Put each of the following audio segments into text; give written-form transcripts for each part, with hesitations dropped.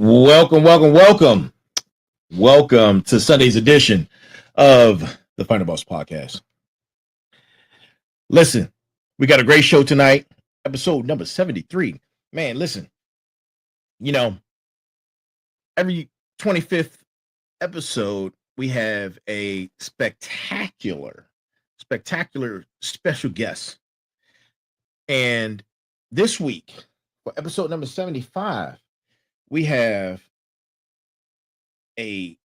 Welcome to Sunday's edition of the Final Boss Podcast. Listen, we got a great show tonight, episode number 73. Man, listen, you know, every 25th episode, we have a spectacular special guest. And this week, for episode number 75, we have a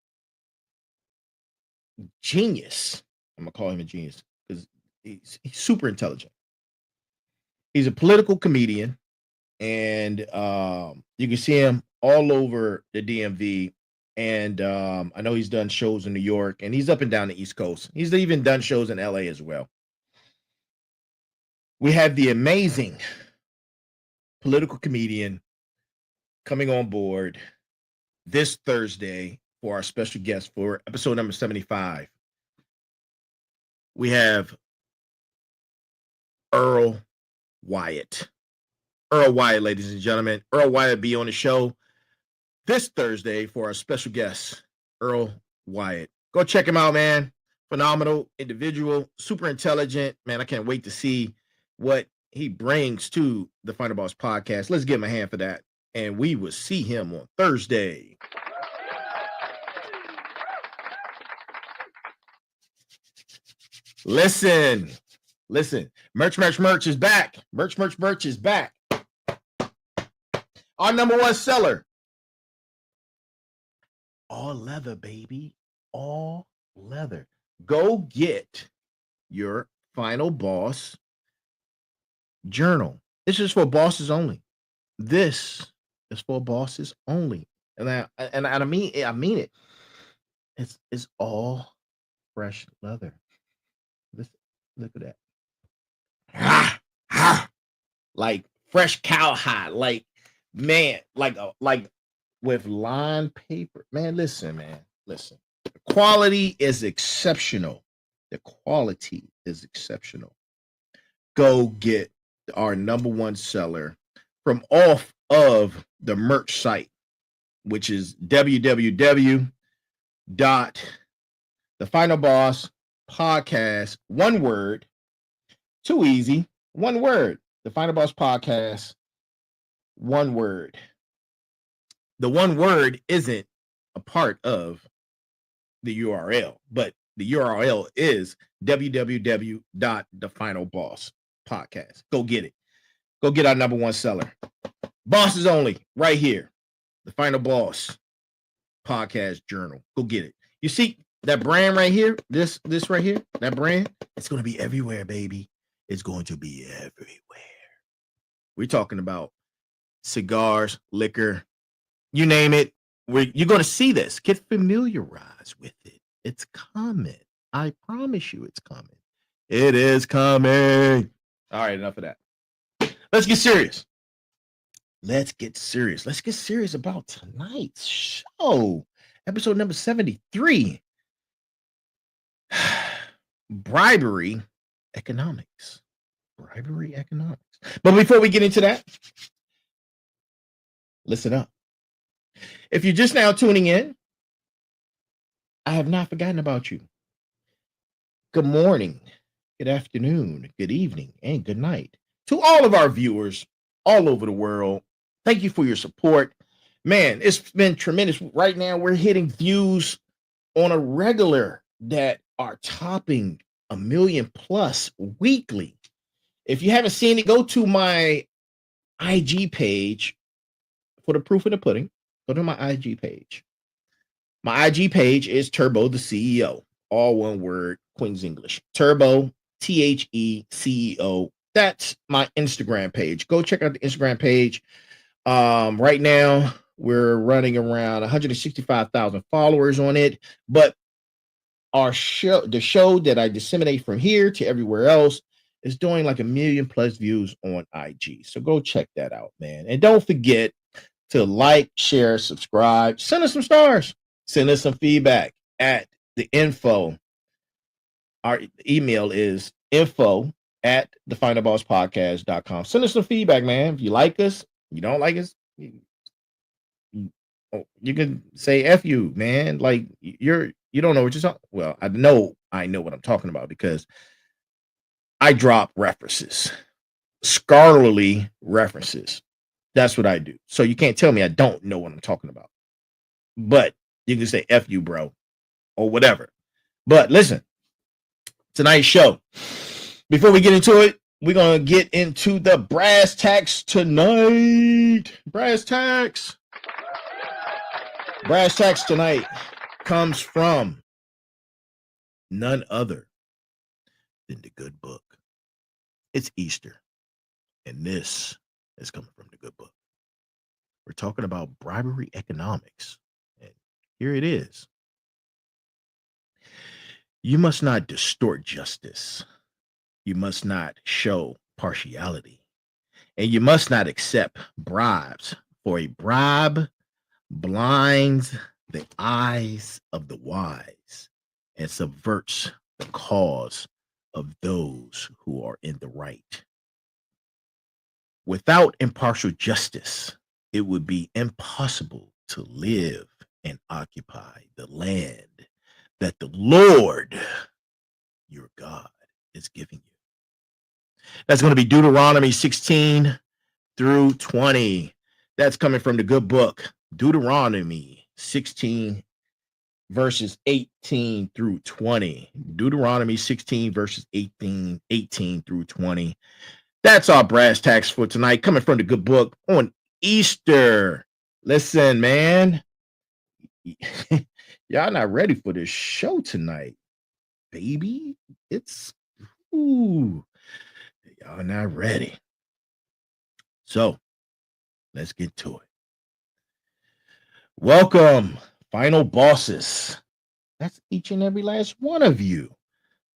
genius. I'm gonna call him a genius because he's super intelligent. He's a political comedian, and you can see him all over the DMV. And I know he's done shows in New York, and he's up and down the East Coast. He's even done shows in LA as well. We have the amazing political comedian coming on board this Thursday for our special guest for episode number 75. We have Earl Wyatt. Earl Wyatt, ladies and gentlemen. Earl Wyatt be on the show this Thursday for our special guest, Earl Wyatt. Go check him out, man. Phenomenal individual, super intelligent. Man, I can't wait to see what he brings to the Final Boss Podcast. Let's give him a hand for that. And we will see him on Thursday. Listen. Merch is back. Merch is back. Our number one seller. All leather, baby. All leather. Go get your Final Boss journal. This is for bosses only. This is for bosses only. And I mean it. It's all fresh leather. Look at that. Like fresh cowhide. Like, man, like with lined paper. Man, listen. The quality is exceptional. Go get our number one seller from off of the merch site, which is www.thefinalbosspodcast, one word, too easy, one word, the Final Boss Podcast, one word. The one word isn't a part of the URL, but the URL is www.thefinalbosspodcast. Go get it. Go get our number one seller. Bosses only, right here. The Final Boss Podcast Journal. Go get it. You see that brand right here? This right here, that brand, it's going to be everywhere, baby. It's going to be everywhere. We're talking about cigars, liquor, you name it. You're going to see this. Get familiarized with it. It's coming. I promise you it's coming. It is coming. All right, enough of that. Let's get serious. Let's get serious about tonight's show. Episode number 73. Bribery Economics. But before we get into that, listen up. If you're just now tuning in, I have not forgotten about you. Good morning, good afternoon, good evening, and good night to all of our viewers all over the world. Thank you for your support. Man, it's been tremendous. Right now, we're hitting views on a regular that are topping 1 million plus weekly. If you haven't seen it, go to my IG page for the proof of the pudding. Go to my IG page. My IG page is Turbo the CEO. All one word, Queen's English. Turbo, THECEO. That's my Instagram page. Go check out the Instagram page. Right now, we're running around 165,000 followers on it. But the show that I disseminate from here to everywhere else is doing like 1 million plus views on IG. So go check that out, man. And don't forget to like, share, subscribe, send us some stars, send us some feedback at the info. Our email is info@thefinalbosspodcast.com. Send us some feedback, man. If you like us, you don't like us, You can say F you, man. Like you don't know what you're talking. Well, I know what I'm talking about because I drop references, scholarly references. That's what I do. So you can't tell me I don't know what I'm talking about. But you can say F you, bro, or whatever. But listen, tonight's show. Before we get into it, we're gonna get into the brass tacks tonight. Brass tacks. Brass tacks tonight comes from none other than the good book. It's Easter, and this is coming from the good book. We're talking about bribery economics, and here it is. You must not distort justice. You must not show partiality, and you must not accept bribes, for a bribe blinds the eyes of the wise and subverts the cause of those who are in the right. Without impartial justice, it would be impossible to live and occupy the land that the Lord your God is giving you. That's going to be Deuteronomy 16 through 20. That's coming from the good book, Deuteronomy 16, verses 18 through 20. Deuteronomy 16, verses 18 through 20. That's our brass tacks for tonight, coming from the good book on Easter. Listen, man, y'all not ready for this show tonight, baby. It's, ooh, y'all not ready. So let's get to it. Welcome, final bosses. That's each and every last one of you,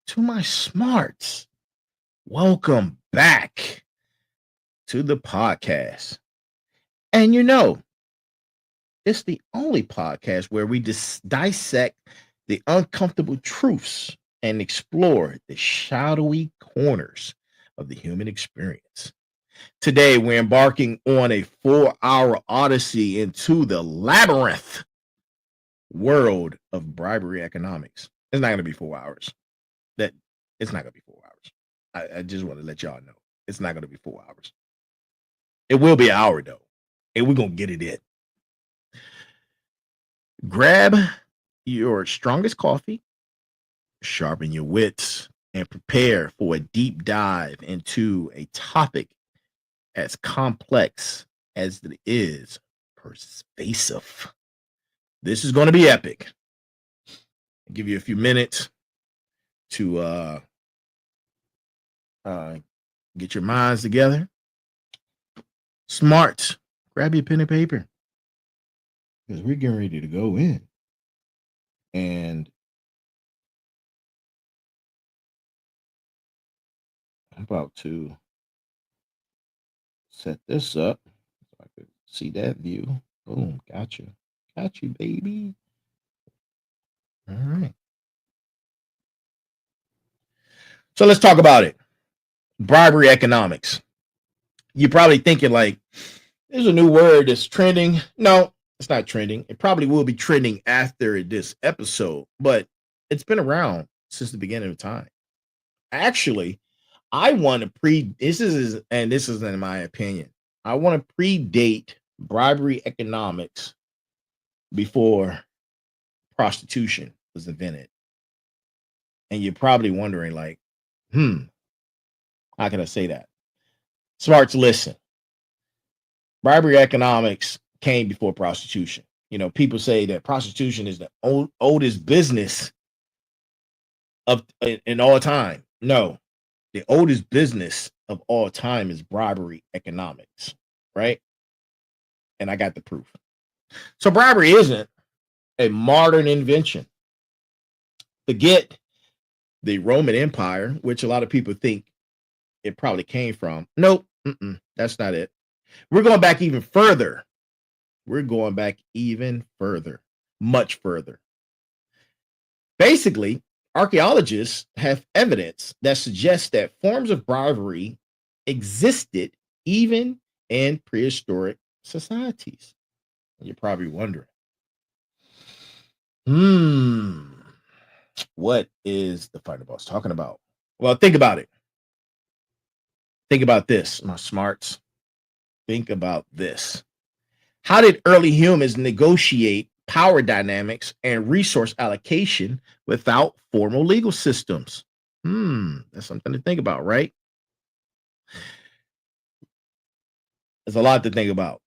to my smarts. Welcome back to the podcast. And it's the only podcast where we dissect the uncomfortable truths and explore the shadowy corners of the human experience. Today, we're embarking on a 4-hour odyssey into the labyrinth world of bribery economics. It's not going to be 4 hours. It's not going to be 4 hours. I just want to let y'all know it's not going to be 4 hours. It will be an hour though, and we're going to get it in. Grab your strongest coffee, sharpen your wits, and prepare for a deep dive into a topic as complex as it is pervasive. This is going to be epic. I'll give you a few minutes to get your minds together. Smart. Grab your pen and paper because we're getting ready to go in. And I'm about to set this up so I could see that view. Boom. Gotcha. Got you, baby. All right. So let's talk about it. Bribery economics. You're probably thinking like, there's a new word that's trending. No, it's not trending. It probably will be trending after this episode, but it's been around since the beginning of time. Actually, I want to this is in my opinion. I want to predate bribery economics before prostitution was invented. And you're probably wondering, like, how can I say that? Smarts, listen. Bribery economics came before prostitution. People say that prostitution is the oldest business in all time. No, the oldest business of all time is bribery economics, right? And I got the proof. So bribery isn't a modern invention. Forget the Roman Empire, which a lot of people think it probably came from. Nope, that's not it. We're going back even further. Much further. Basically, archaeologists have evidence that suggests that forms of bribery existed even in prehistoric societies. And you're probably wondering, Hmm. What is the final boss talking about? Well, think about it. Think about this, my smarts. Think about this. How did early humans negotiate power dynamics and resource allocation without formal legal systems? That's something to think about, right? There's a lot to think about.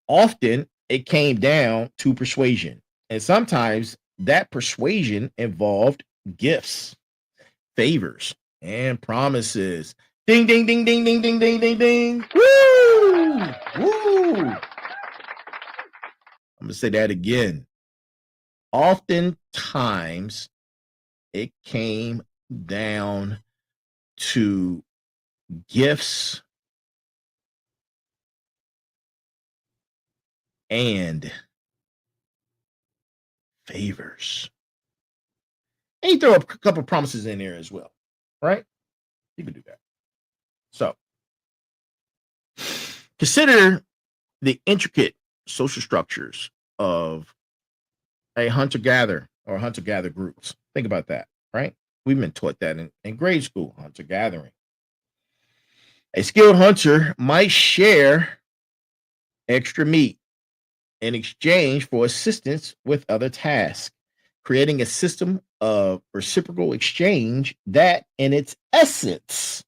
Often it came down to persuasion, and sometimes that persuasion involved gifts, favors, and promises. Ding, ding, ding, ding, ding, ding, ding, ding, ding. Woo! Woo! I'm going to say that again. Oftentimes it came down to gifts and favors. And you throw a couple promises in there as well, right? You can do that. So consider the intricate social structures of a hunter gatherer or hunter gatherer groups. Think about that, right? We've been taught that in grade school, hunter gathering. A skilled hunter might share extra meat in exchange for assistance with other tasks, creating a system of reciprocal exchange that, in its essence,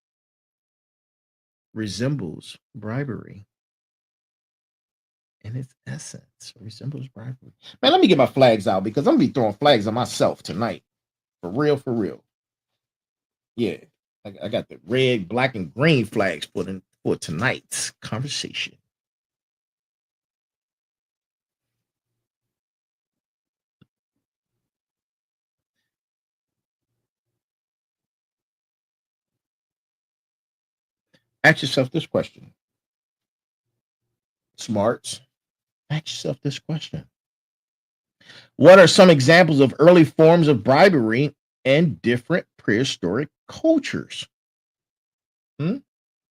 resembles bribery. In its essence, resembles bribery. Man, let me get my flags out because I'm gonna be throwing flags on myself tonight. For real, for real. Yeah. I got the red, black, and green flags for tonight's conversation. Ask yourself this question. Smarts. Ask yourself this question. What are some examples of early forms of bribery in different prehistoric cultures? Hmm?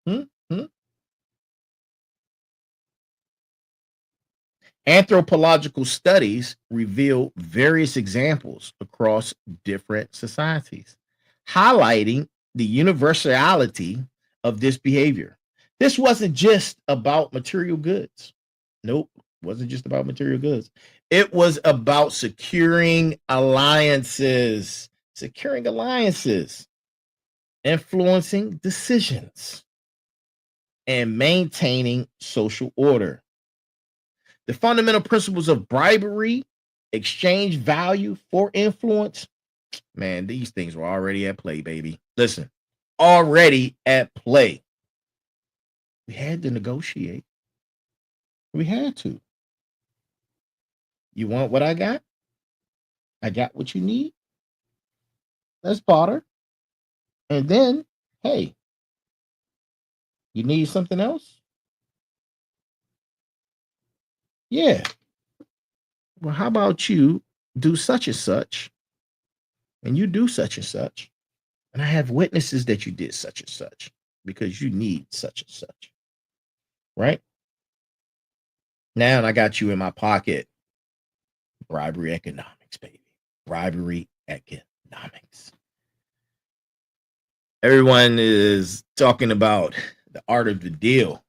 Hmm? Hmm? Anthropological studies reveal various examples across different societies, highlighting the universality of this behavior. This wasn't just about material goods. Nope, wasn't just about material goods. It was about securing alliances, influencing decisions, and maintaining social order. The fundamental principles of bribery, exchange value for influence, man, these things were already at play, baby. Listen, already at play. We had to negotiate. We had to. You want what I got? I got what you need. Let's barter. And then, hey, you need something else? Yeah. Well, how about you do such and such, and you do such and such, and I have witnesses that you did such and such because you need such and such, right? Now I got you in my pocket. Bribery economics, baby. Bribery economics. Everyone is talking about the art of the deal.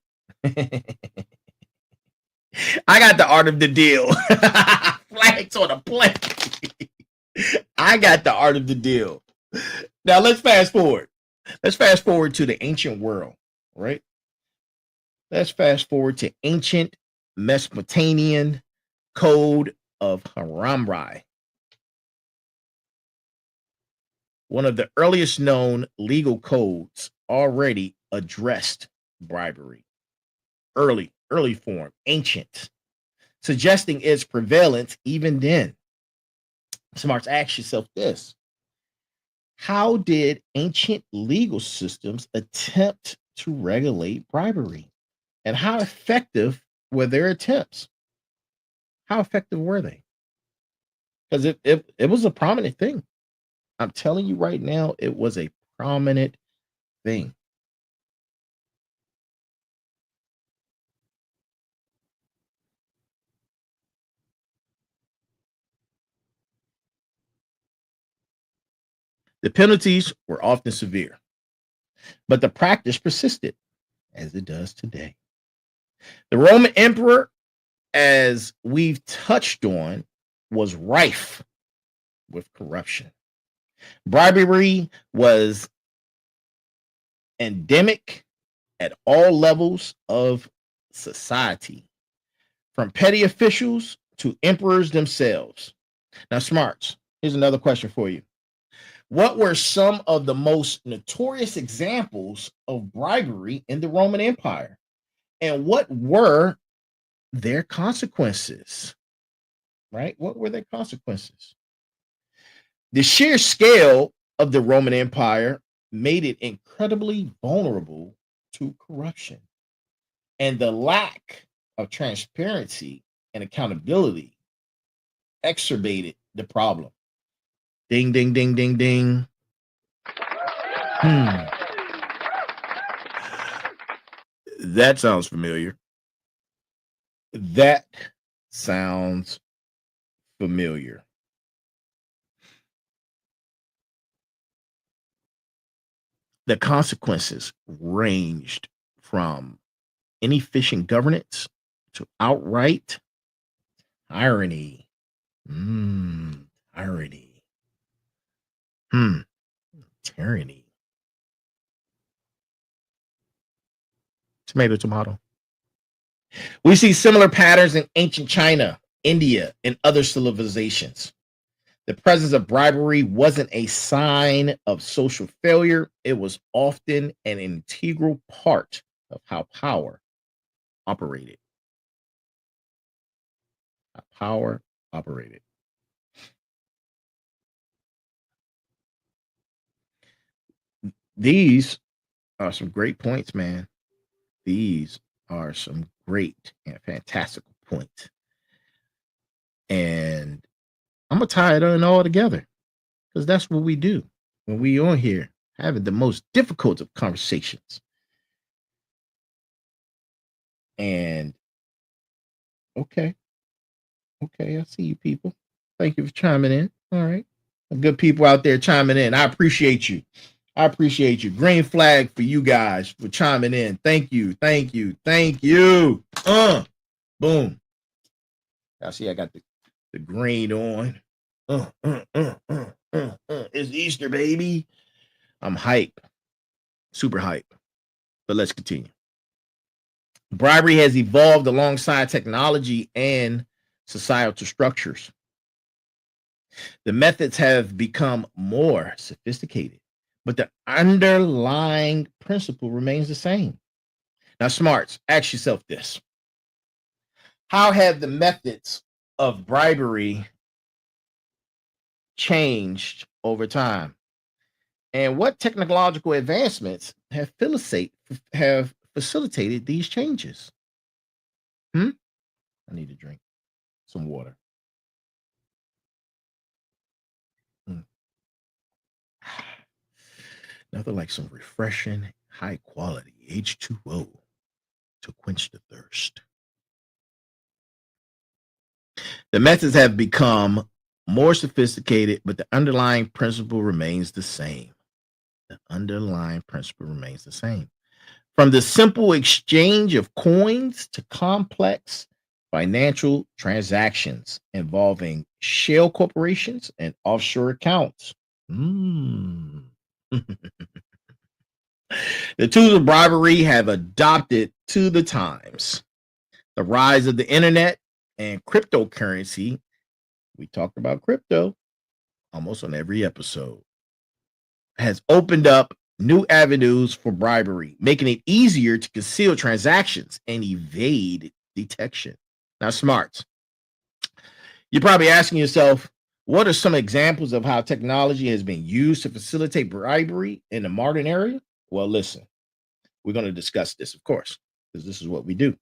I got the art of the deal. Flags on a plane. I got the art of the deal. Now let's fast forward. Let's fast forward to the ancient world, right? Let's fast forward to ancient Mesopotamian code of Hammurabi, one of the earliest known legal codes already addressed bribery. Early form, ancient, suggesting its prevalence even then. Smarts, ask yourself this. How did ancient legal systems attempt to regulate bribery? And how effective were their attempts? How effective were they? Because it was a prominent thing. I'm telling you right now, it was a prominent thing. The penalties were often severe, but the practice persisted, as it does today. The Roman emperor, as we've touched on, was rife with corruption. Bribery was endemic at all levels of society, from petty officials to emperors themselves. Now, smarts, here's another question for you. What were some of the most notorious examples of bribery in the Roman Empire? And what were their consequences? Right? What were their consequences? The sheer scale of the Roman Empire made it incredibly vulnerable to corruption, and the lack of transparency and accountability exacerbated the problem. Ding, ding, ding, ding, ding. Hmm. That sounds familiar. That sounds familiar. The consequences ranged from inefficient governance to outright tyranny. Tyranny. Tyranny. Tomato, tomato. We see similar patterns in ancient China, India, and other civilizations. The presence of bribery wasn't a sign of social failure, it was often an integral part of how power operated. How power operated. These are some great points, man. These are some great and fantastical points. And I'm going to tie it on all together because that's what we do when we on here having the most difficult of conversations. And okay, I see you people. Thank you for chiming in. All right. Good people out there chiming in. I appreciate you. I appreciate you. Green flag for you guys for chiming in. Thank you. Thank you. Thank you. Boom. Y'all see I got the green on. It's Easter, baby. I'm hype. Super hype. But let's continue. Bribery has evolved alongside technology and societal structures. The methods have become more sophisticated, but the underlying principle remains the same. Now, smarts, ask yourself this. How have the methods of bribery changed over time? And what technological advancements have facilitated these changes? I need to drink some water. Nothing like some refreshing, high quality H2O to quench the thirst. The methods have become more sophisticated, but the underlying principle remains the same. The underlying principle remains the same. From the simple exchange of coins to complex financial transactions involving shell corporations and offshore accounts. The tools of bribery have adopted to the times. The rise of the internet and cryptocurrency. We talked about crypto almost on every episode. Has opened up new avenues for bribery, making it easier to conceal transactions and evade detection. Now, smarts, you're probably asking yourself, what are some examples of how technology has been used to facilitate bribery in the modern era? Well, listen, we're going to discuss this, of course, because this is what we do.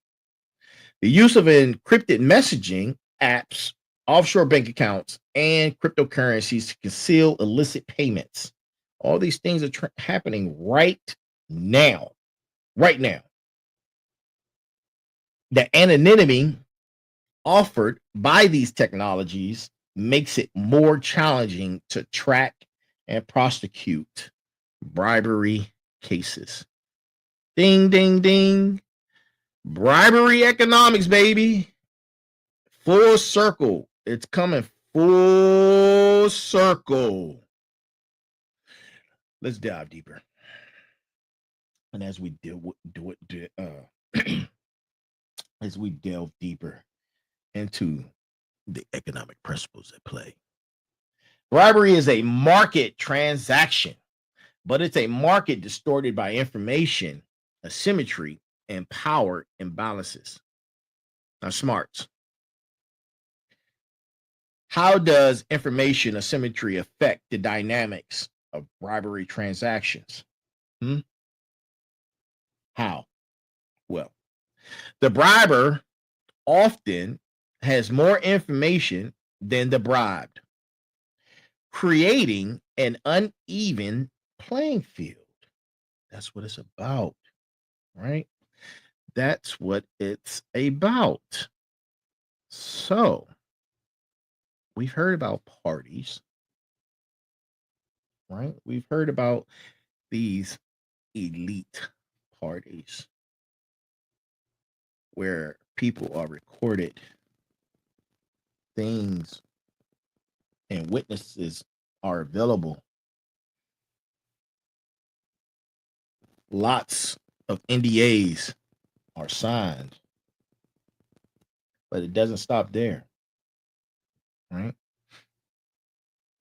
The use of encrypted messaging apps, offshore bank accounts, and cryptocurrencies to conceal illicit payments. All these things are happening right now. Right now. The anonymity offered by these technologies makes it more challenging to track and prosecute bribery cases. Ding, ding, ding. Bribery economics, baby. Full circle. It's coming full circle. Let's dive deeper. And as we as we delve deeper into the economic principles at play. Bribery is a market transaction, but it's a market distorted by information, asymmetry, and power imbalances. Now, smarts. How does information asymmetry affect the dynamics of bribery transactions? How? Well, the briber often has more information than the bribed, creating an uneven playing field. That's what it's about, right? That's what it's about. So, we've heard about parties, right? We've heard about these elite parties where people are recorded, things and witnesses are available. Lots of NDAs are signed, but it doesn't stop there, right?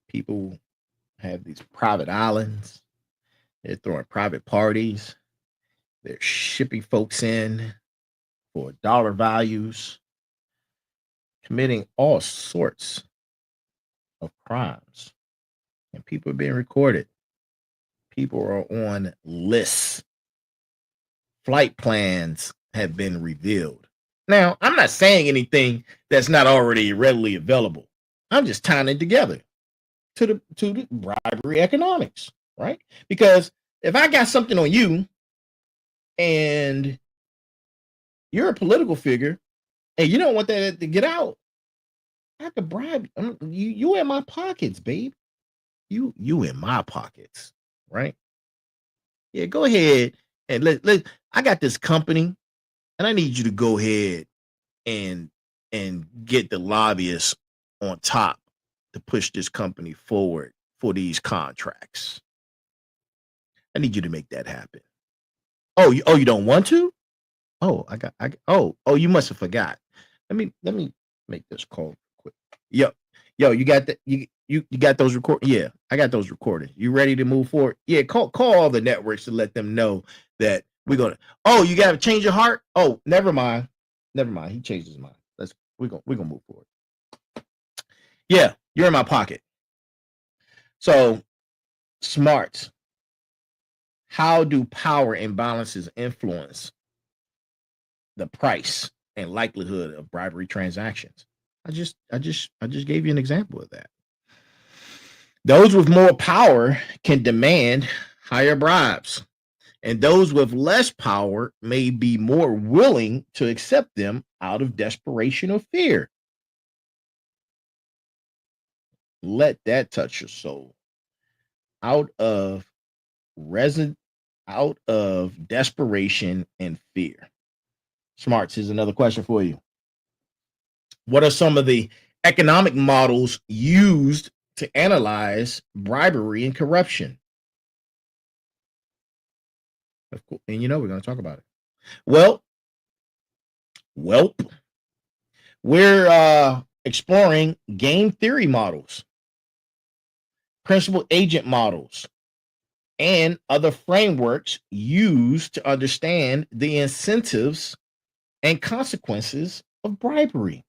People have these private islands, they're throwing private parties, they're shipping folks in for dollar values, committing all sorts of crimes, and people are being recorded. People are on lists. Flight plans have been revealed. Now, I'm not saying anything that's not already readily available. I'm just tying it together to the bribery economics, right? Because if I got something on you and you're a political figure and you don't want that to get out, I could bribe you. You in my pockets, babe. You in my pockets, right? Yeah, go ahead and let I got this company and I need you to go ahead and get the lobbyists on top to push this company forward for these contracts. I need you to make that happen. You don't want to? You must have forgot. Let me make this call quick. Yo, you got that? You got those record? Yeah, I got those recorded. You ready to move forward? Yeah, call all the networks to let them know that we're gonna. Oh, you got to change your heart? Oh, never mind. Never mind. He changed his mind. We're gonna move forward. Yeah, you're in my pocket. So, smarts. How do power imbalances influence the price and likelihood of bribery transactions? I just gave you an example of that. Those with more power can demand higher bribes, and those with less power may be more willing to accept them out of desperation or fear. Let that touch your soul. Out of resin, out of desperation and fear. Smarts, here's another question for you. What are some of the economic models used to analyze bribery and corruption? Of course, and we're going to talk about it. Well, welp, we're exploring game theory models, principal agent models, and other frameworks used to understand the incentives and consequences of bribery.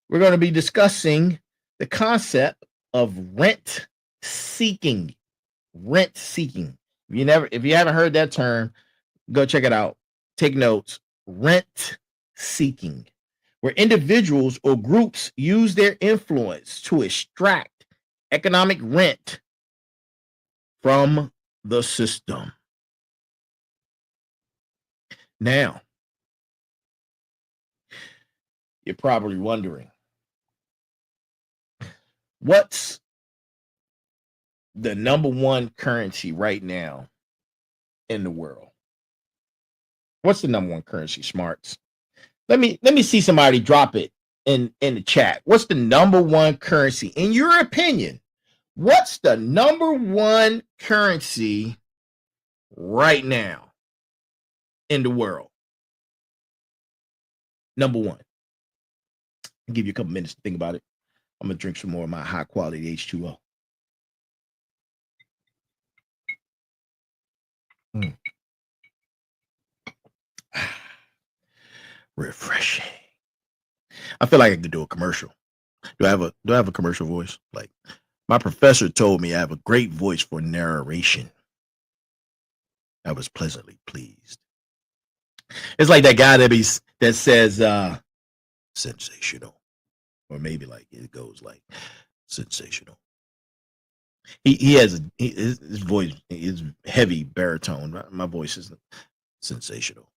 We're going to be discussing the concept of rent seeking. Rent seeking. If you haven't heard that term, go check it out. Take notes. Rent seeking, where individuals or groups use their influence to extract economic rent from the system. Now, you're probably wondering, what's the number one currency right now in the world? What's the number one currency, Smarts? Let me see somebody drop it in the chat. What's the number one currency in your opinion? What's the number one currency right now in the world? Number one. I'll give you a couple minutes to think about it. I'm gonna drink some more of my high quality H2O. Mm. Refreshing. I feel like I could do a commercial. Do I have a commercial voice? Like my professor told me I have a great voice for narration. I was pleasantly pleased. It's like that guy that says sensational. Or maybe like it goes like sensational. He has his voice is heavy baritone. My voice is sensational.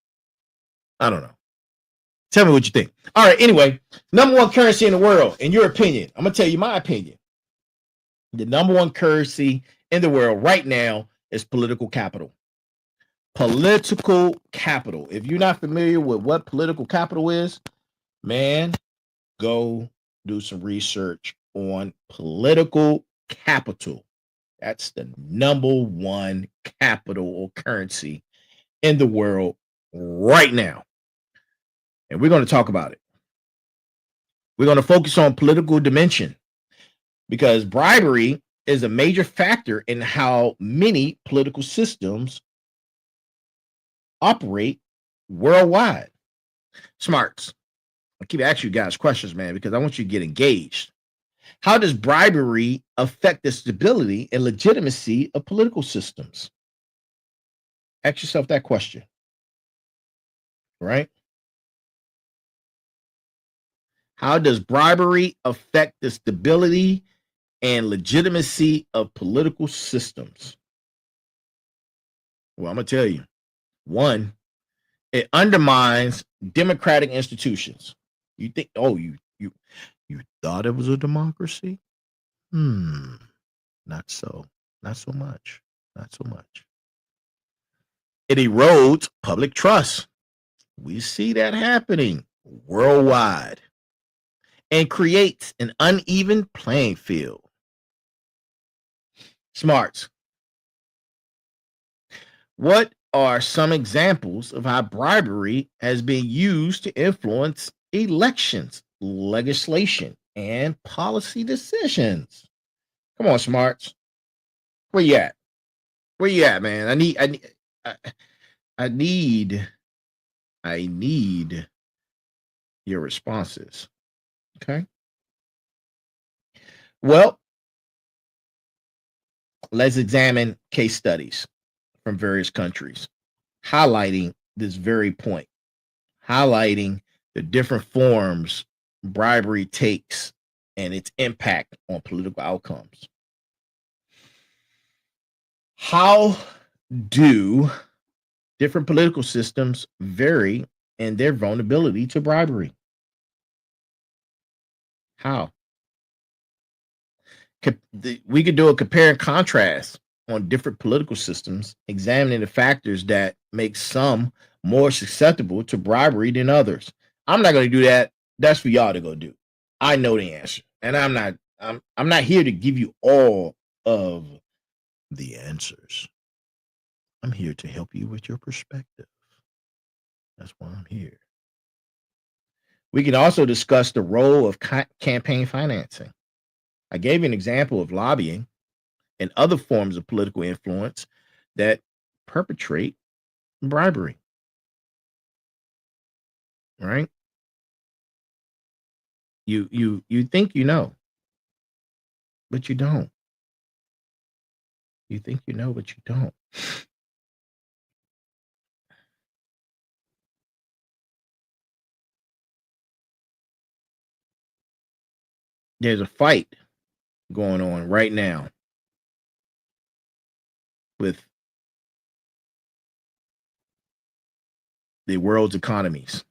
I don't know. Tell me what you think. All right. Anyway, number one currency in the world, in your opinion. I'm gonna tell you my opinion. The number one currency in the world right now is political capital. Political capital. If you're not familiar with what political capital is, man, go do some research on political capital. That's the number one capital or currency in the world right now. And we're going to talk about it. We're going to focus on political dimension because bribery is a major factor in how many political systems operate worldwide. Smarts. I keep asking you guys questions, man, because I want you to get engaged. How does bribery affect the stability and legitimacy of political systems? Ask yourself that question, right? How does bribery affect the stability and legitimacy of political systems? Well, I'm going to tell you. One, it undermines democratic institutions. You think, oh, you thought it was a democracy? Not so. Not so much. Not so much. It erodes public trust. We see that happening worldwide and creates an uneven playing field. Smarts. What are some examples of how bribery has been used to influence elections, legislation, and policy decisions? Come on, Smarts. Where you at? Where you at, man? I need your responses. Okay. Well, let's examine case studies from various countries highlighting this very point, highlighting the different forms bribery takes and its impact on political outcomes. How do different political systems vary in their vulnerability to bribery? How? We could do a compare and contrast on different political systems, examining the factors that make some more susceptible to bribery than others. I'm not going to do that. That's for y'all to go do. I know the answer, and I'm not here to give you all of the answers. I'm here to help you with your perspective. That's why I'm here. We can also discuss the role of campaign financing. I gave you an example of lobbying and other forms of political influence that perpetrate bribery. Right? You think you know, but you don't. You think you know, but you don't. There's a fight going on right now with the world's economies.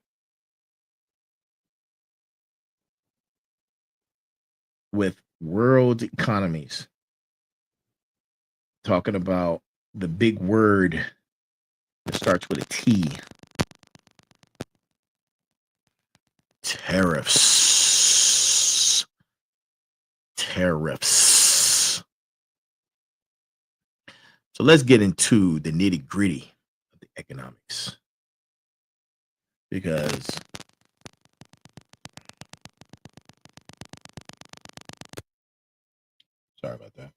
With world economies. talking about the big word that starts with a T. Tariffs. Tariffs. So let's get into the nitty gritty of the economics because sorry about that.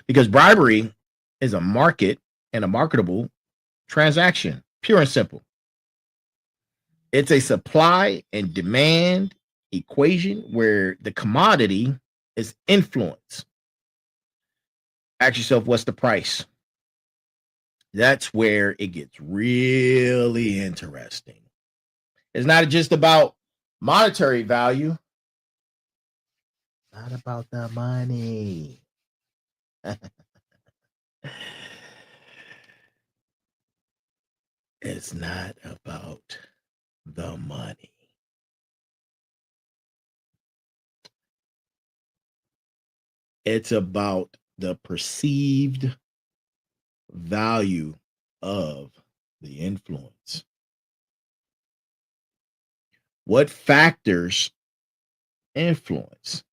Because bribery is a market and a marketable transaction, pure and simple. It's a supply and demand equation where the commodity is influence. Ask yourself, what's the price? That's where it gets really interesting. It's not just about monetary value, not about the money. It's not about the money. It's about the perceived value of the influence. What factors influence?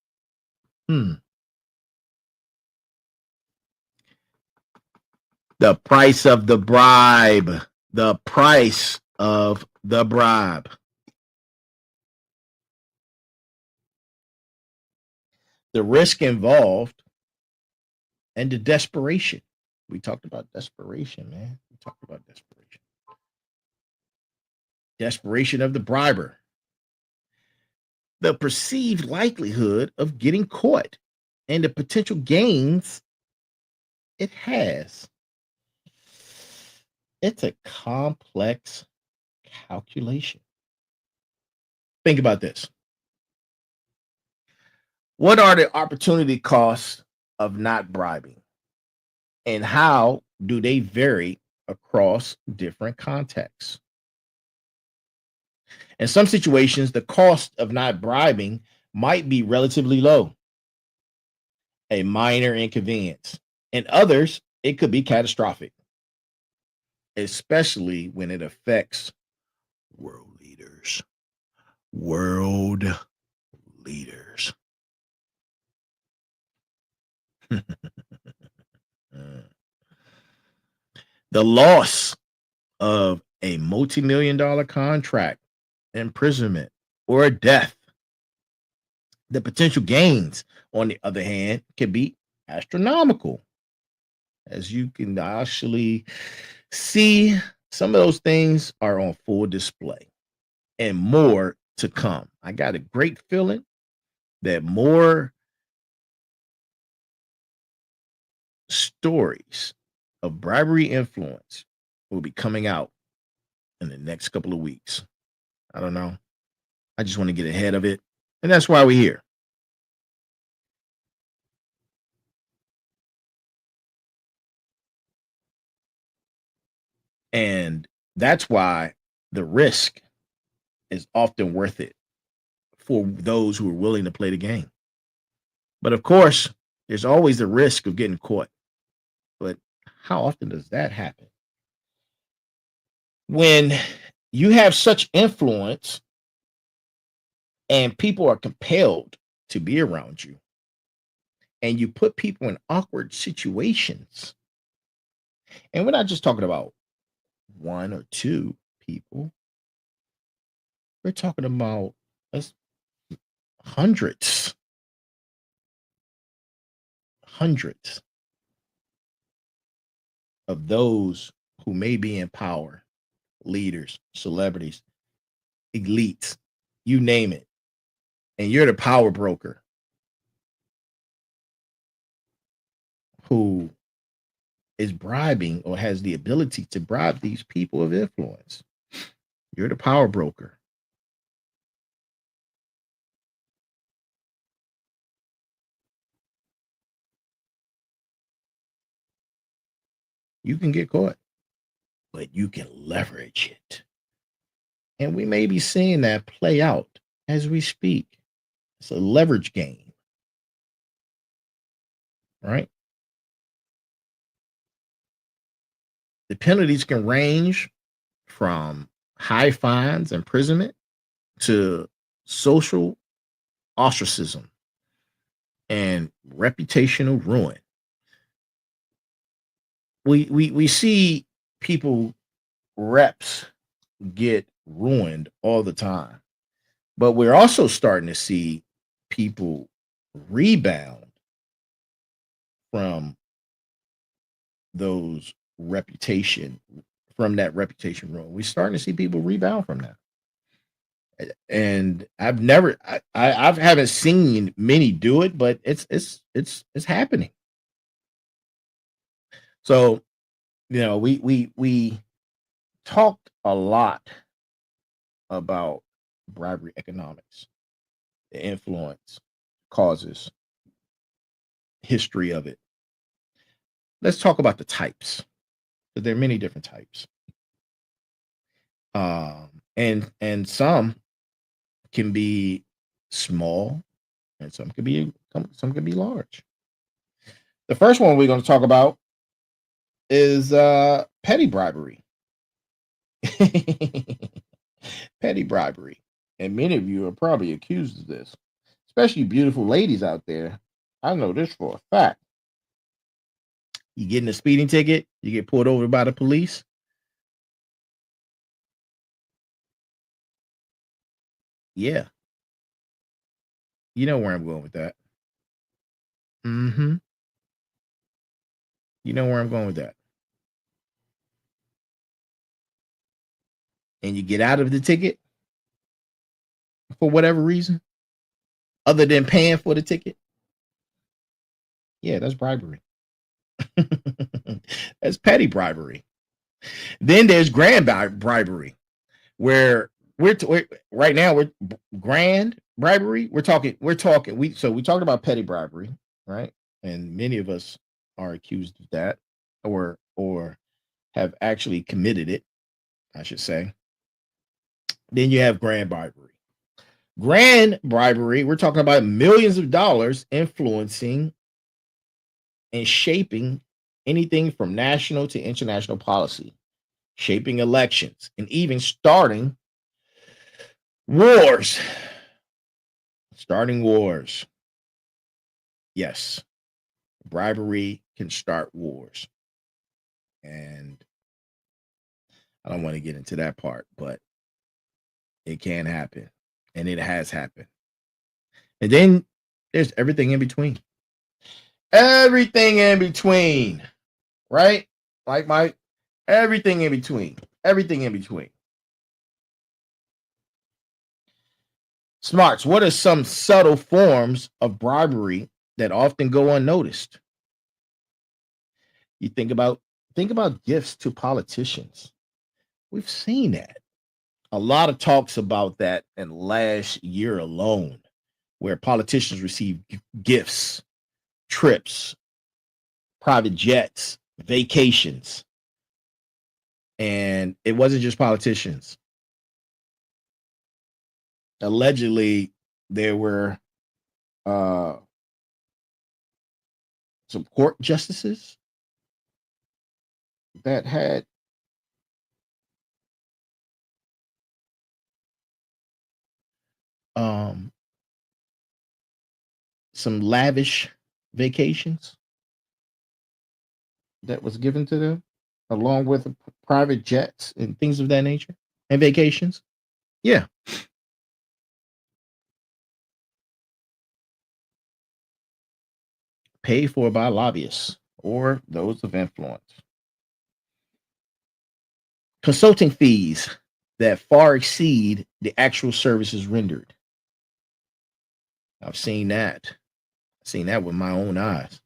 The price of the bribe. The price of the bribe. The risk involved and the desperation. We talked about desperation, man. We talked about desperation. Desperation of the briber. The perceived likelihood of getting caught and the potential gains it has. It's a complex calculation. Think about this. What are the opportunity costs of not bribing? And how do they vary across different contexts? In some situations, the cost of not bribing might be relatively low, a minor inconvenience. In others, it could be catastrophic, especially when it affects world leaders. World leaders. The loss of a multi-million dollar contract, imprisonment, or a death. The potential gains, on the other hand, can be astronomical. As you can actually see, some of those things are on full display and more to come. I got a great feeling that more stories of bribery influence will be coming out in the next couple of weeks. I don't know. I just want to get ahead of it. And that's why we're here. And that's why the risk is often worth it for those who are willing to play the game. But of course, there's always the risk of getting caught. But how often does that happen? When you have such influence and people are compelled to be around you, and you put people in awkward situations, and we're not just talking about one or two people, we're talking about us hundreds, hundreds of those who may be in power, leaders, celebrities, elites, you name it. And you're the power broker who is bribing or has the ability to bribe these people of influence. You're the power broker. You can get caught, but you can leverage it. And we may be seeing that play out as we speak. It's a leverage game. right? The penalties can range from high fines, imprisonment, to social ostracism and reputational ruin. We see people, reps, get ruined all the time, but we're also starting to see people rebound from those reputation from that reputation ruin. We're starting to see people rebound from that. And I've never I haven't seen many do it, but it's happening. So, we talked a lot about bribery economics, the influence, causes, history of it. Let's talk about the types. But there are many different types. And some can be small and some can be large. The first one we're going to talk about is petty bribery. Petty bribery. And many of you are probably accused of this, especially beautiful ladies out there. I know this for a fact. You get in a speeding ticket, you get pulled over by the police. Yeah, you know where I'm going with that. Hmm. You know where I'm going with that. And you get out of the ticket for whatever reason, other than paying for the ticket. Yeah, that's bribery. That's petty bribery. Then there's grand bribery, where we're right now we're grand bribery. We're talking we talked about petty bribery, right? And many of us are accused of that, or have actually committed it, I should say. Then you have grand bribery. Grand bribery, we're talking about millions of dollars influencing and shaping anything from national to international policy, shaping elections, and even starting wars. Starting wars. Yes, bribery can start wars. And I don't want to get into that part, but it can happen. And it has happened. And then there's everything in between. Everything in between, right? Like my everything in between. Everything in between. Smarts, what are some subtle forms of bribery that often go unnoticed? You think about gifts to politicians. We've seen that. A lot of talks about that in last year alone, where politicians receive gifts, trips, private jets, vacations. And it wasn't just politicians. Allegedly, there were uh, some court justices that had um, some lavish vacations that was given to them, along with private jets and things of that nature, and vacations. Yeah, paid for by lobbyists or those of influence. Consulting fees that far exceed the actual services rendered. I've seen that. I've seen that with my own eyes.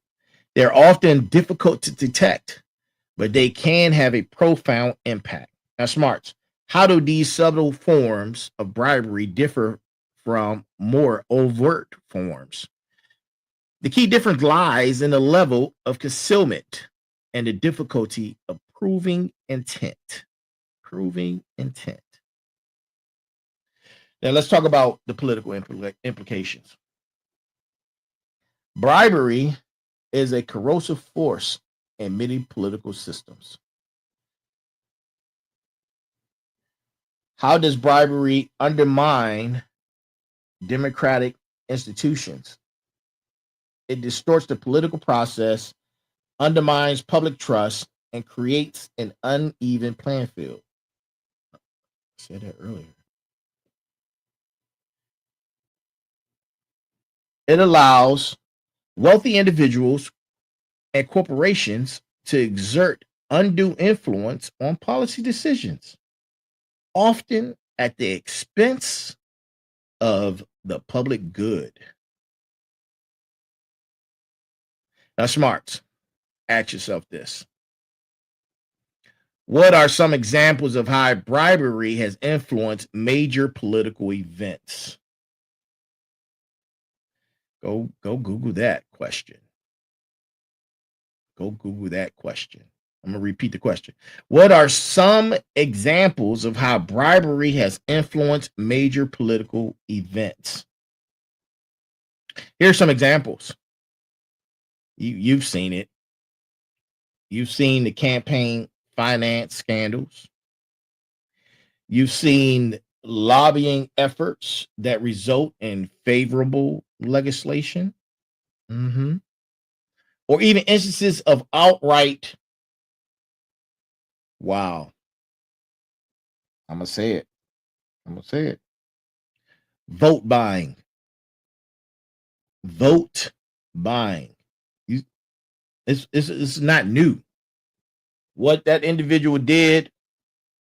They're often difficult to detect, but they can have a profound impact. Now, smarts, how do these subtle forms of bribery differ from more overt forms? The key difference lies in the level of concealment and the difficulty of proving intent. Proving intent. Now, let's talk about the political implications. Bribery is a corrosive force in many political systems. How does bribery undermine democratic institutions? It distorts the political process, undermines public trust, and creates an uneven playing field. I said that earlier. It allows wealthy individuals and corporations to exert undue influence on policy decisions, often at the expense of the public good. Now, smarts, ask yourself this. What are some examples of how bribery has influenced major political events? Go Google that question. Go Google that question. I'm going to repeat the question. What are some examples of how bribery has influenced major political events? Here's some examples. You've seen it. You've seen the campaign finance scandals. You've seen lobbying efforts that result in favorable legislation. Mhm. Or even instances of outright, wow, I'm going to say it. I'm going to say it. Vote buying. Vote buying. You, it's not new. What that individual did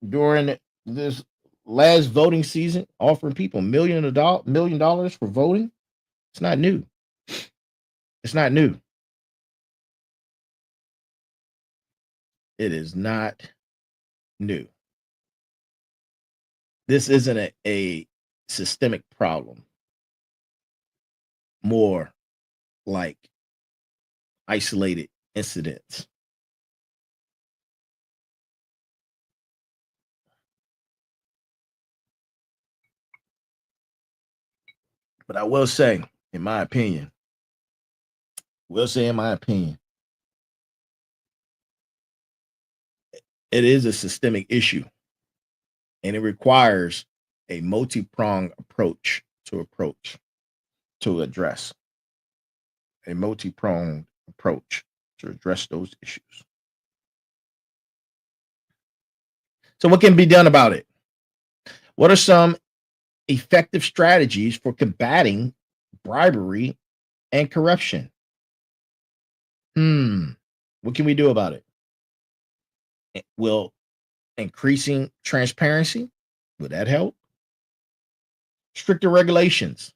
during this last voting season, offering people $1 million for voting, it's not new. It's not new. It is not new. This isn't a systemic problem, more like isolated incidents. But I will say, in my opinion, it is a systemic issue and it requires a multi-pronged to address a multi-pronged approach to address those issues. So what can be done about it? What are some effective strategies for combating bribery and corruption? What can we do about it? Will increasing transparency, would that help? Stricter regulations,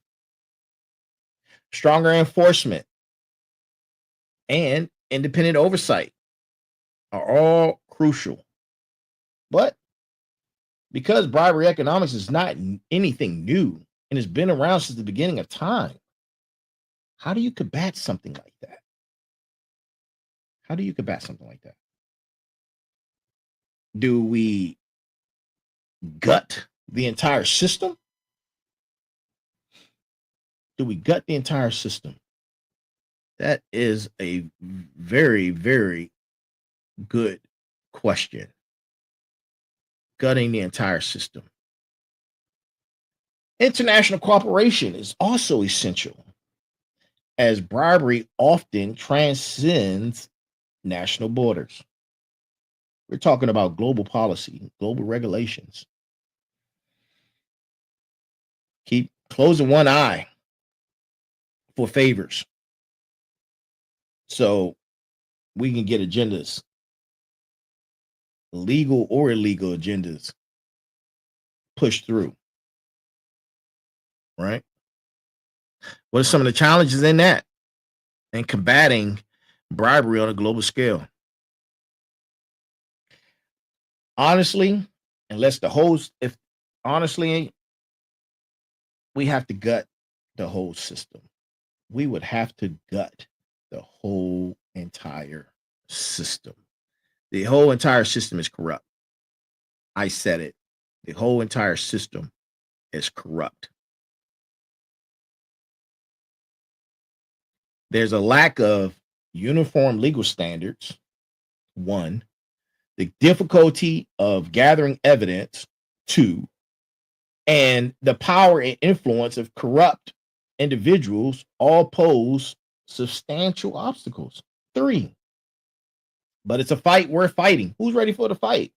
stronger enforcement, and independent oversight are all crucial. But because bribery economics is not anything new and has been around since the beginning of time, how do you combat something like that? How do you combat something like that? Do we gut the entire system? Do we gut the entire system? That is a very, very good question. Gutting the entire system. International cooperation is also essential, as bribery often transcends national borders. We're talking about global policy, global regulations. Keep closing one eye for favors so we can get agendas, legal or illegal agendas, pushed through. Right? What are some of the challenges in that and combating bribery on a global scale? Honestly, unless the host, if honestly, we have to gut the whole system. We would have to gut the whole entire system. The whole entire system is corrupt. I said it. The whole entire system is corrupt. There's a lack of uniform legal standards, one, the difficulty of gathering evidence, two, and the power and influence of corrupt individuals all pose substantial obstacles. Three, but it's a fight worth fighting. Who's ready for the fight?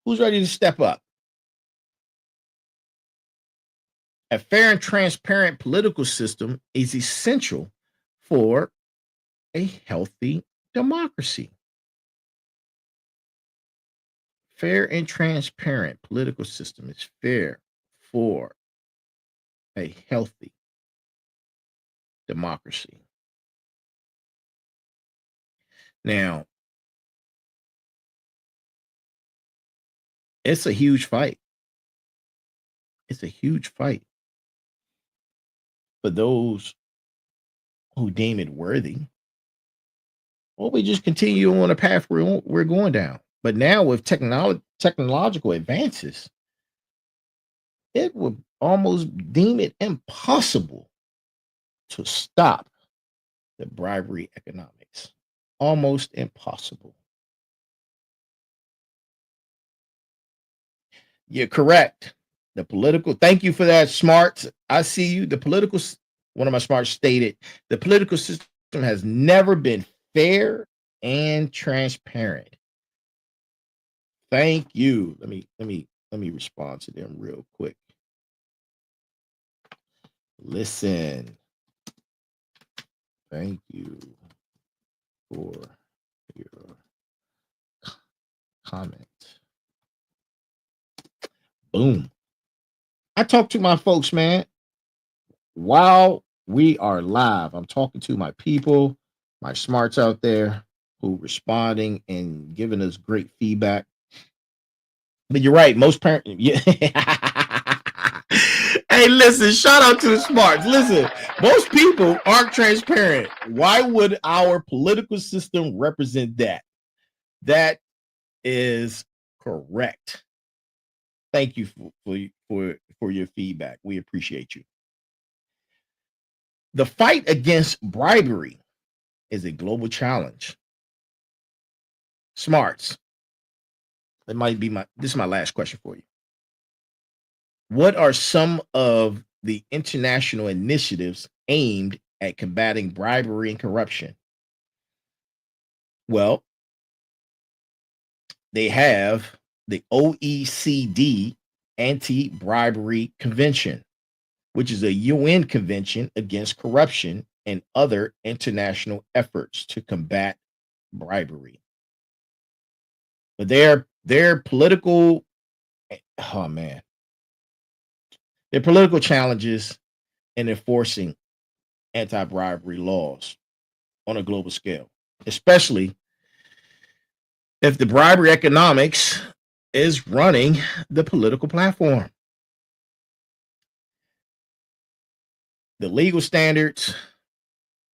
Who's ready to step up? A fair and transparent political system is essential for a healthy democracy. Fair and transparent political system is fair for a healthy democracy. Now, it's a huge fight. It's a huge fight for those who deem it worthy. Well, we just continue on the path we're going down. But now with technological advances, it would almost deem it impossible to stop the bribery economics. Almost impossible. You're correct. The political, thank you for that, Smarts. I see you. One of my smarts stated, the political system has never been fair and transparent. Thank you. Let me respond to them real quick. Listen. Thank you for your comment. Boom. I talk to my folks, man, while we are live. I'm talking to my people, my smarts out there who responding and giving us great feedback. But you're right, most parents. Yeah. Hey, listen, shout out to the smarts. Listen, most people aren't transparent. Why would our political system represent that? That is correct. Thank you for your feedback. We appreciate you. The fight against bribery is a global challenge. Smarts. This is my last question for you. What are some of the international initiatives aimed at combating bribery and corruption? Well, they have the OECD Anti-Bribery Convention, which is a UN convention against corruption and other international efforts to combat bribery. But their political, oh man, their political challenges in enforcing anti-bribery laws on a global scale, especially if the bribery economics is running the political platform. The legal standards,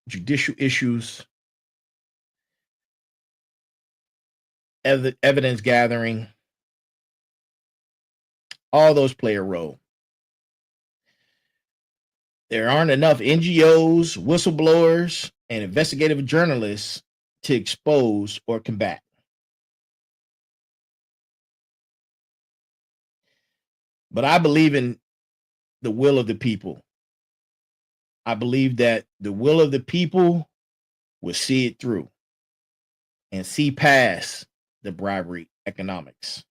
judicial issues, evidence gathering, all those play a role. There aren't enough NGOs, whistleblowers, and investigative journalists to expose or combat. But I believe in the will of the people. I believe that the will of the people will see it through and see past the bribery economics.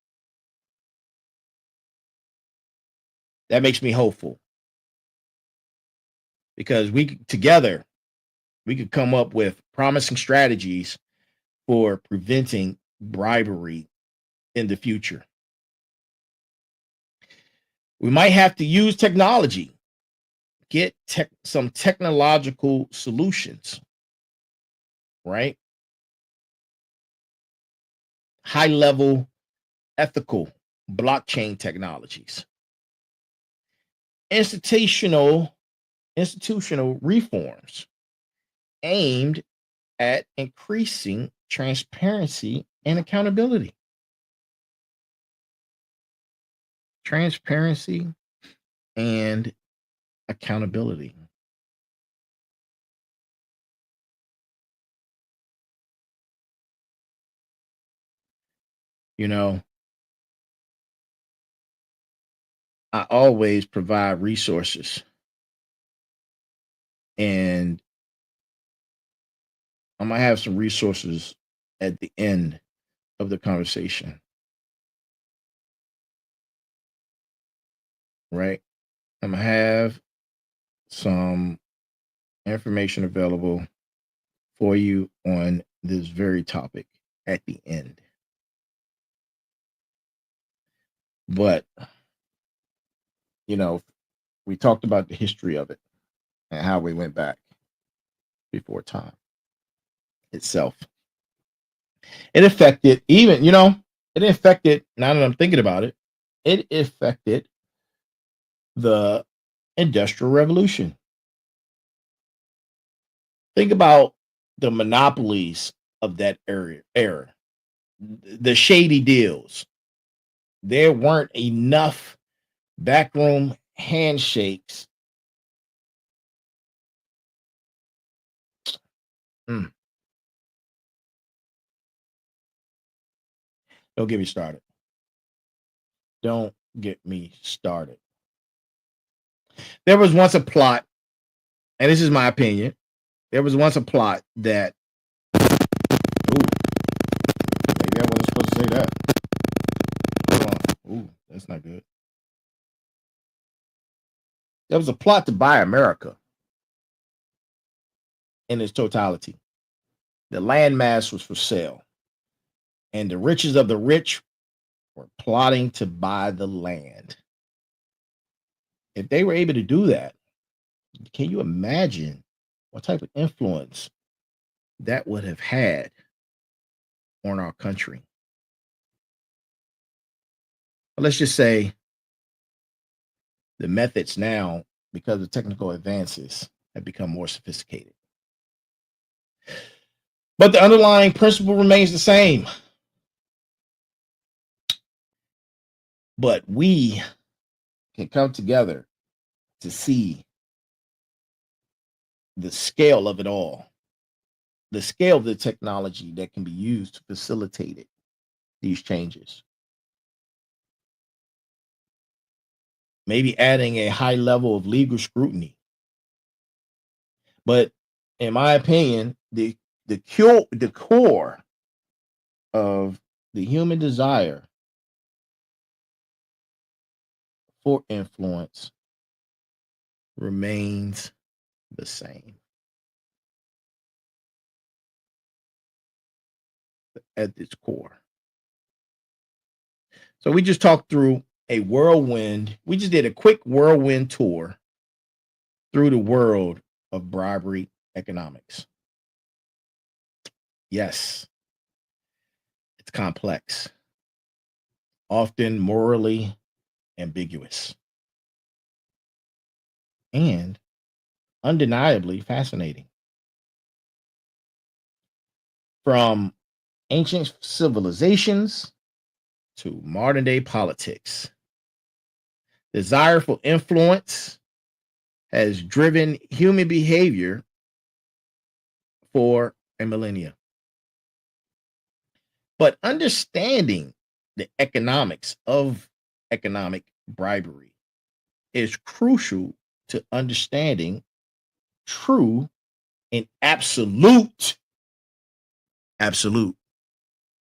That makes me hopeful because together we could come up with promising strategies for preventing bribery in the future. We might have to use technology, get some technological solutions, right? High level ethical blockchain technologies, institutional reforms aimed at increasing transparency and accountability. Transparency and accountability. You know, I always provide resources, and I'm gonna have some resources at the end of the conversation, right? I'm gonna have some information available for you on this very topic at the end. But, you know, we talked about the history of it and how we went back before time itself. It affected even, it affected, now that I'm thinking about it, it affected the Industrial Revolution. Think about the monopolies of that era, the shady deals. There weren't enough backroom handshakes. Mm, don't get me started. Don't get me started. There was once a plot, and this is my opinion. There was once a plot that, ooh, maybe I wasn't supposed to say that. Hold on. Ooh, that's not good. There was a plot to buy America in its totality. The landmass was for sale, and the riches of the rich were plotting to buy the land. If they were able to do that, can you imagine what type of influence that would have had on our country? But let's just say the methods now, because of technical advances, have become more sophisticated. But the underlying principle remains the same. But we can come together to see the scale of it all, the scale of the technology that can be used to facilitate it, these changes. Maybe adding a high level of legal scrutiny. But in my opinion, the core of the human desire for influence remains the same at its core. So we just talked through a whirlwind. We just did a quick whirlwind tour through the world of bribery economics. Yes, it's complex, often morally ambiguous, and undeniably fascinating. From ancient civilizations to modern day politics, desire for influence has driven human behavior for a millennia. But understanding the economics of economic bribery is crucial to understanding true and absolute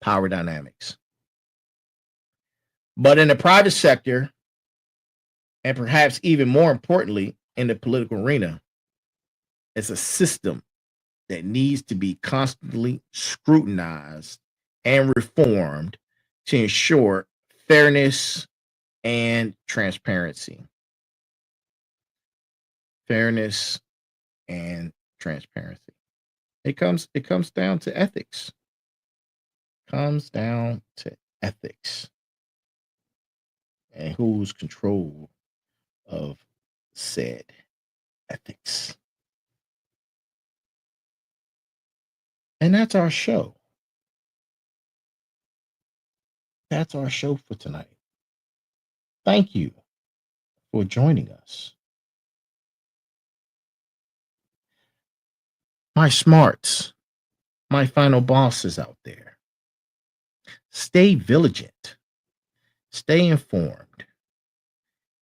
power dynamics. But in the private sector, and perhaps even more importantly, in the political arena, it's a system that needs to be constantly scrutinized and reformed to ensure fairness and transparency. Fairness and transparency. It comes down to ethics. Comes down to ethics and who's control of said ethics. And that's our show. That's our show for tonight. Thank you for joining us. My smarts, my final bosses out there. Stay vigilant, stay informed,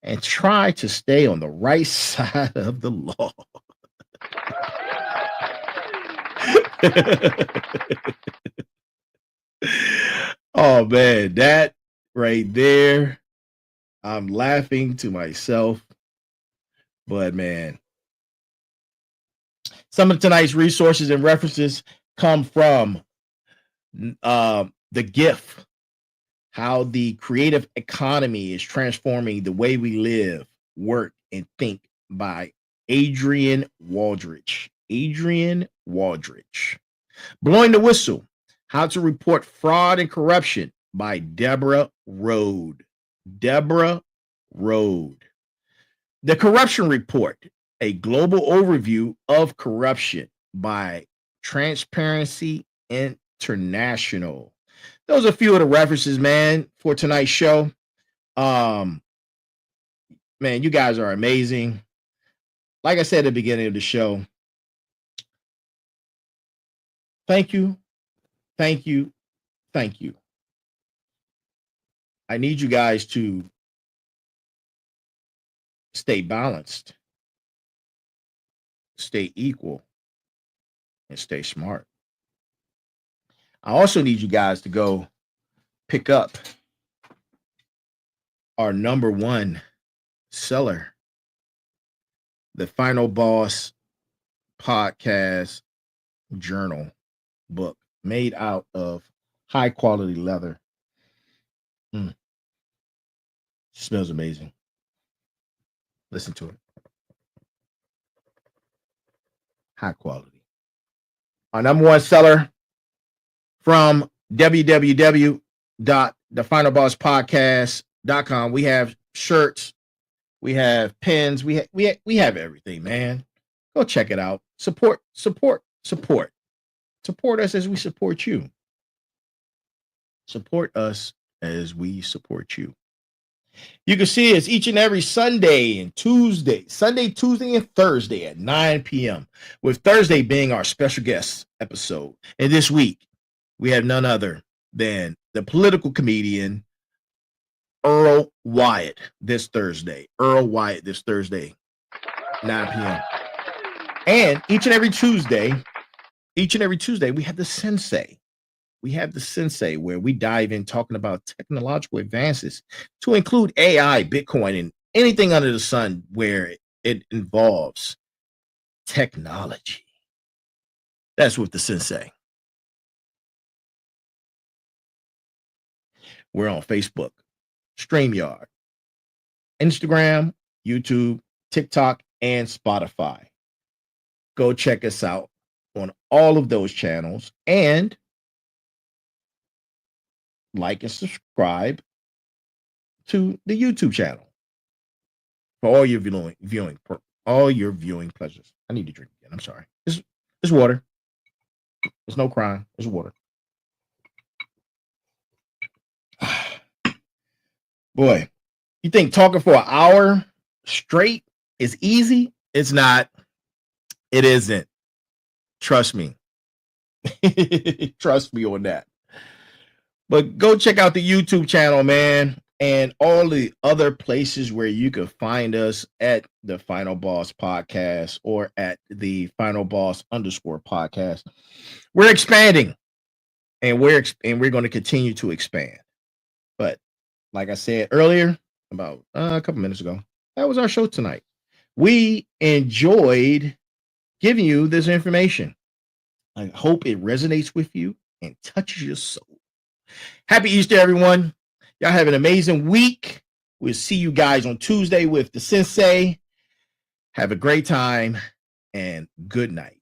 and try to stay on the right side of the law. Oh man, that right there, I'm laughing to myself. But man, some of tonight's resources and references come from the GIF, how the creative economy is transforming the way we live, work, and think by Adrian Waldrich. Adrian Waldrich. Blowing the Whistle, How to Report Fraud and Corruption by Deborah Rode. Deborah Rode. The Corruption Report, a global overview of corruption by Transparency International. Those are a few of the references, man, for tonight's show. Man, you guys are amazing. Like I said at the beginning of the show, thank you, thank you, thank you. I need you guys to stay balanced, stay equal, and stay smart. I also need you guys to go pick up our number one seller, the Final Boss Podcast Journal book made out of high quality leather. Smells amazing. Listen to it. High quality. Our number one seller from www.thefinalbosspodcast.com. We have shirts, we have pins, we have everything, man. Go check it out. Support us as we support you. Support us as we support you. You can see us each and every Sunday and Tuesday, Tuesday, and Thursday at 9 p.m. with Thursday being our special guest episode. And this week, we have none other than the political comedian Earl Wyatt this Thursday. 9 p.m. And each and every Tuesday, we have the Sensei. Where we dive in talking about technological advances to include AI, Bitcoin, and anything under the sun where it involves technology. That's with the Sensei. We're on Facebook, StreamYard, Instagram, YouTube, TikTok, and Spotify. Go check us out on all of those channels and like and subscribe to the YouTube channel for all your viewing pleasures. I need to drink again. I'm sorry. It's water. There's no crying. It's water. Boy, you think talking for an hour straight is easy? It's not. It isn't. Trust me. Trust me on that. But go check out the YouTube channel, man, and all the other places where you can find us at the Final Boss Podcast or at the Final Boss _podcast. We're expanding, and we're going to continue to expand. But like I said earlier, about a couple minutes ago, that was our show tonight. We enjoyed giving you this information. I hope it resonates with you and touches your soul. Happy Easter, everyone. Y'all have an amazing week. We'll see you guys on Tuesday with the Sensei. Have a great time and good night.